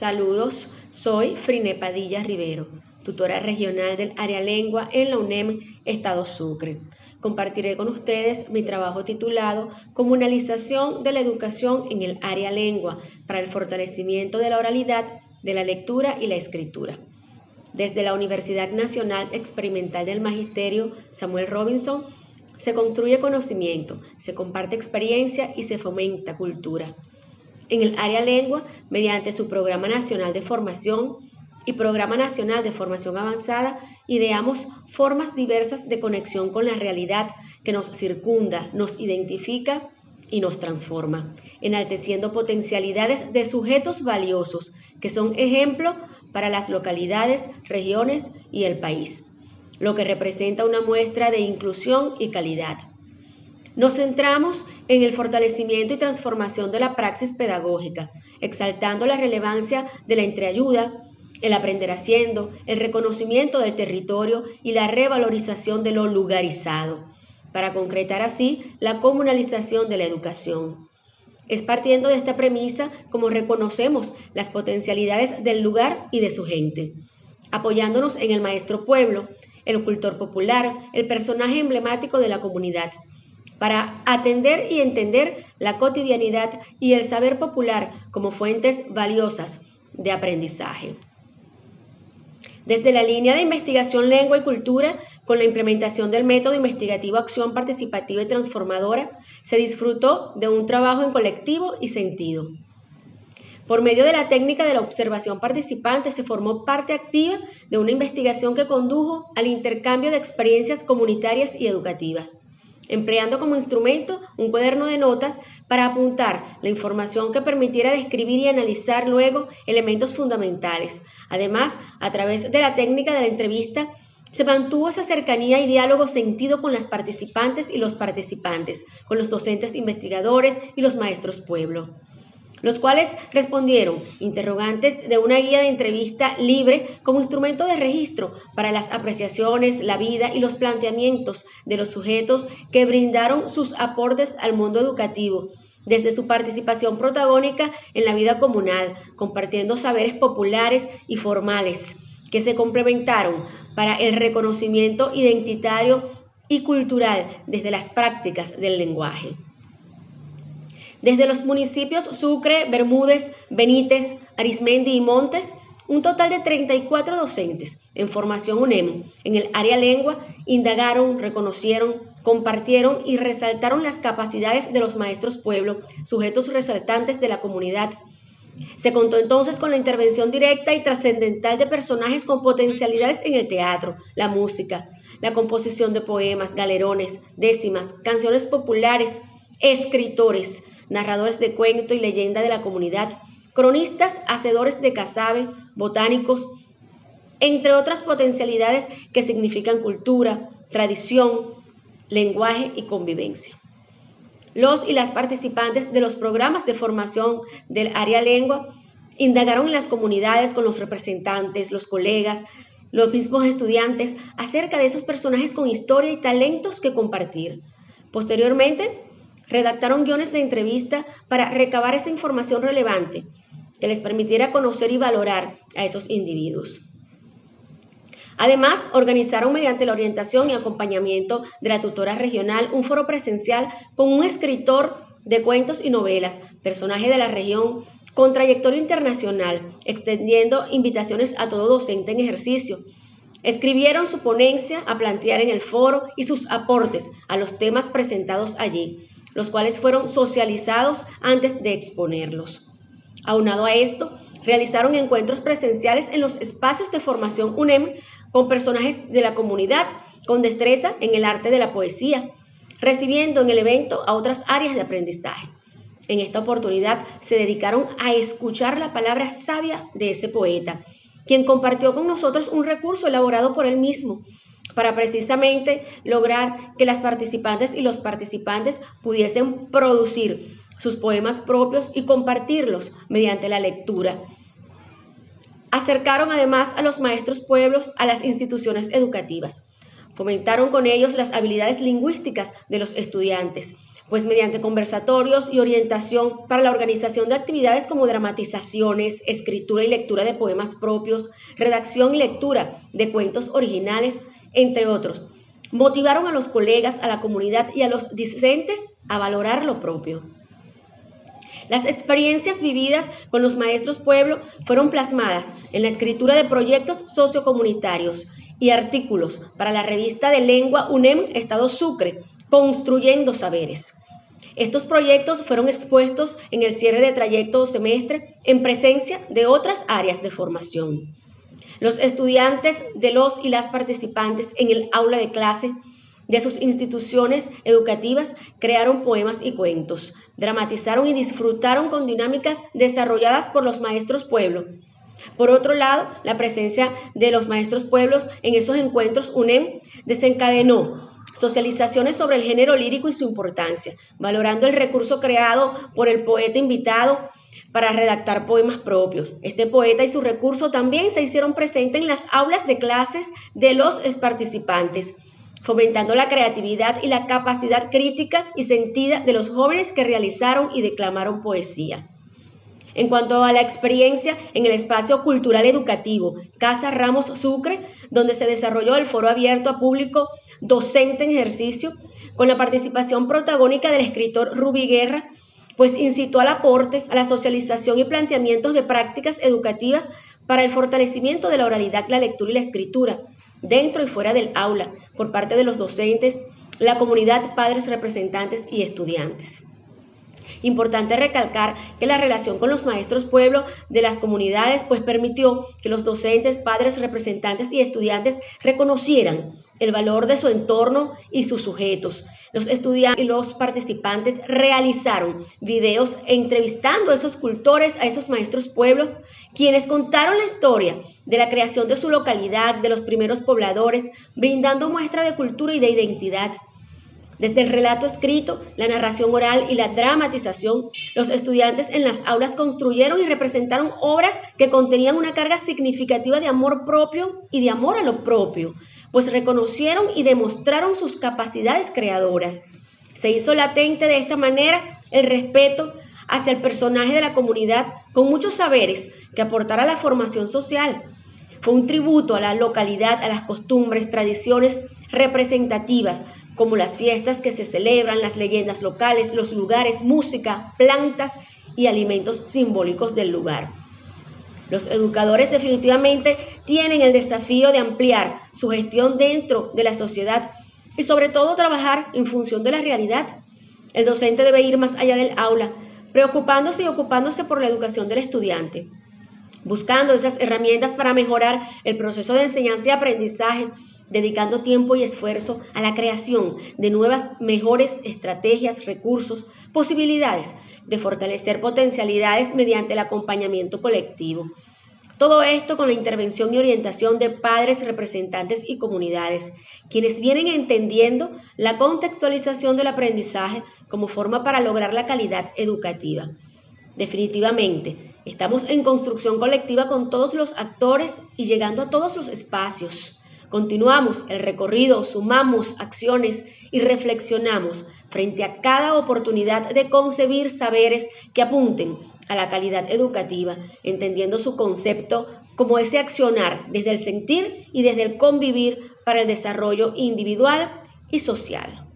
Saludos, soy Friné Padilla Rivero, tutora regional del área lengua en la UNEM Estado Sucre. Compartiré con ustedes mi trabajo titulado Comunalización de la educación en el área lengua para el fortalecimiento de la oralidad, de la lectura y la escritura. Desde la Universidad Nacional Experimental del Magisterio Samuel Robinson se construye conocimiento, se comparte experiencia y se fomenta cultura. En el área lengua, mediante su Programa Nacional de Formación y Programa Nacional de Formación Avanzada, ideamos formas diversas de conexión con la realidad que nos circunda, nos identifica y nos transforma, enalteciendo potencialidades de sujetos valiosos que son ejemplo para las localidades, regiones y el país, lo que representa una muestra de inclusión y calidad. Nos centramos en el fortalecimiento y transformación de la praxis pedagógica, exaltando la relevancia de la entreayuda, el aprender haciendo, el reconocimiento del territorio y la revalorización de lo lugarizado, para concretar así la comunalización de la educación. Es partiendo de esta premisa como reconocemos las potencialidades del lugar y de su gente, apoyándonos en el maestro pueblo, el cultor popular, el personaje emblemático de la comunidad, para atender y entender la cotidianidad y el saber popular como fuentes valiosas de aprendizaje. Desde la línea de investigación lengua y cultura, con la implementación del método investigativo Acción Participativa y Transformadora, se disfrutó de un trabajo en colectivo y sentido. Por medio de la técnica de la observación participante se formó parte activa de una investigación que condujo al intercambio de experiencias comunitarias y educativas, empleando como instrumento un cuaderno de notas para apuntar la información que permitiera describir y analizar luego elementos fundamentales. Además, a través de la técnica de la entrevista, se mantuvo esa cercanía y diálogo sentido con las participantes y los participantes, con los docentes investigadores y los maestros pueblo, los cuales respondieron interrogantes de una guía de entrevista libre como instrumento de registro para las apreciaciones, la vida y los planteamientos de los sujetos que brindaron sus aportes al mundo educativo, desde su participación protagónica en la vida comunal, compartiendo saberes populares y formales que se complementaron para el reconocimiento identitario y cultural desde las prácticas del lenguaje. Desde los municipios Sucre, Bermúdez, Benítez, Arismendi y Montes, un total de 34 docentes en formación UNEM en el área lengua indagaron, reconocieron, compartieron y resaltaron las capacidades de los maestros pueblo, sujetos resaltantes de la comunidad. Se contó entonces con la intervención directa y trascendental de personajes con potencialidades en el teatro, la música, la composición de poemas, galerones, décimas, canciones populares, escritores, narradores de cuento y leyenda de la comunidad, cronistas, hacedores de casabe, botánicos, entre otras potencialidades que significan cultura, tradición, lenguaje y convivencia. Los y las participantes de los programas de formación del área lengua indagaron en las comunidades con los representantes, los colegas, los mismos estudiantes acerca de esos personajes con historia y talentos que compartir. Posteriormente, redactaron guiones de entrevista para recabar esa información relevante que les permitiera conocer y valorar a esos individuos. Además, organizaron mediante la orientación y acompañamiento de la tutora regional un foro presencial con un escritor de cuentos y novelas, personaje de la región con trayectoria internacional, extendiendo invitaciones a todo docente en ejercicio. Escribieron su ponencia a plantear en el foro y sus aportes a los temas presentados allí, los cuales fueron socializados antes de exponerlos. Aunado a esto, realizaron encuentros presenciales en los espacios de formación UNEM con personajes de la comunidad con destreza en el arte de la poesía, recibiendo en el evento a otras áreas de aprendizaje. En esta oportunidad se dedicaron a escuchar la palabra sabia de ese poeta, quien compartió con nosotros un recurso elaborado por él mismo, para precisamente lograr que las participantes y los participantes pudiesen producir sus poemas propios y compartirlos mediante la lectura. Acercaron además a los maestros pueblos a las instituciones educativas. Fomentaron con ellos las habilidades lingüísticas de los estudiantes, pues mediante conversatorios y orientación para la organización de actividades como dramatizaciones, escritura y lectura de poemas propios, redacción y lectura de cuentos originales, entre otros. Motivaron a los colegas, a la comunidad y a los discentes a valorar lo propio. Las experiencias vividas con los maestros pueblo fueron plasmadas en la escritura de proyectos sociocomunitarios y artículos para la revista de lengua UNEM Estado Sucre, Construyendo Saberes. Estos proyectos fueron expuestos en el cierre de trayecto o semestre en presencia de otras áreas de formación. Los estudiantes de los y las participantes en el aula de clase de sus instituciones educativas crearon poemas y cuentos, dramatizaron y disfrutaron con dinámicas desarrolladas por los maestros pueblo. Por otro lado, la presencia de los maestros pueblos en esos encuentros UNEM desencadenó socializaciones sobre el género lírico y su importancia, valorando el recurso creado por el poeta invitado para redactar poemas propios. Este poeta y su recurso también se hicieron presentes en las aulas de clases de los participantes, fomentando la creatividad y la capacidad crítica y sentida de los jóvenes que realizaron y declamaron poesía. En cuanto a la experiencia en el espacio cultural educativo Casa Ramos Sucre, donde se desarrolló el foro abierto a público docente en ejercicio, con la participación protagónica del escritor Rubí Guerra, pues incitó al aporte, a la socialización y planteamientos de prácticas educativas para el fortalecimiento de la oralidad, la lectura y la escritura, dentro y fuera del aula, por parte de los docentes, la comunidad, padres, representantes y estudiantes. Importante recalcar que la relación con los maestros pueblo de las comunidades pues permitió que los docentes, padres, representantes y estudiantes reconocieran el valor de su entorno y sus sujetos. Los estudiantes y los participantes realizaron videos entrevistando a esos cultores, a esos maestros pueblo, quienes contaron la historia de la creación de su localidad, de los primeros pobladores, brindando muestra de cultura y de identidad. Desde el relato escrito, la narración oral y la dramatización, los estudiantes en las aulas construyeron y representaron obras que contenían una carga significativa de amor propio y de amor a lo propio, pues reconocieron y demostraron sus capacidades creadoras. Se hizo latente de esta manera el respeto hacia el personaje de la comunidad con muchos saberes que aportara a la formación social. Fue un tributo a la localidad, a las costumbres, tradiciones representativas, como las fiestas que se celebran, las leyendas locales, los lugares, música, plantas y alimentos simbólicos del lugar. Los educadores definitivamente tienen el desafío de ampliar su gestión dentro de la sociedad y sobre todo trabajar en función de la realidad. El docente debe ir más allá del aula, preocupándose y ocupándose por la educación del estudiante, buscando esas herramientas para mejorar el proceso de enseñanza y aprendizaje, dedicando tiempo y esfuerzo a la creación de nuevas, mejores estrategias, recursos, posibilidades de fortalecer potencialidades mediante el acompañamiento colectivo. Todo esto con la intervención y orientación de padres, representantes y comunidades, quienes vienen entendiendo la contextualización del aprendizaje como forma para lograr la calidad educativa. Definitivamente, estamos en construcción colectiva con todos los actores y llegando a todos los espacios. Continuamos el recorrido, sumamos acciones y reflexionamos frente a cada oportunidad de concebir saberes que apunten a la calidad educativa, entendiendo su concepto como ese accionar desde el sentir y desde el convivir para el desarrollo individual y social.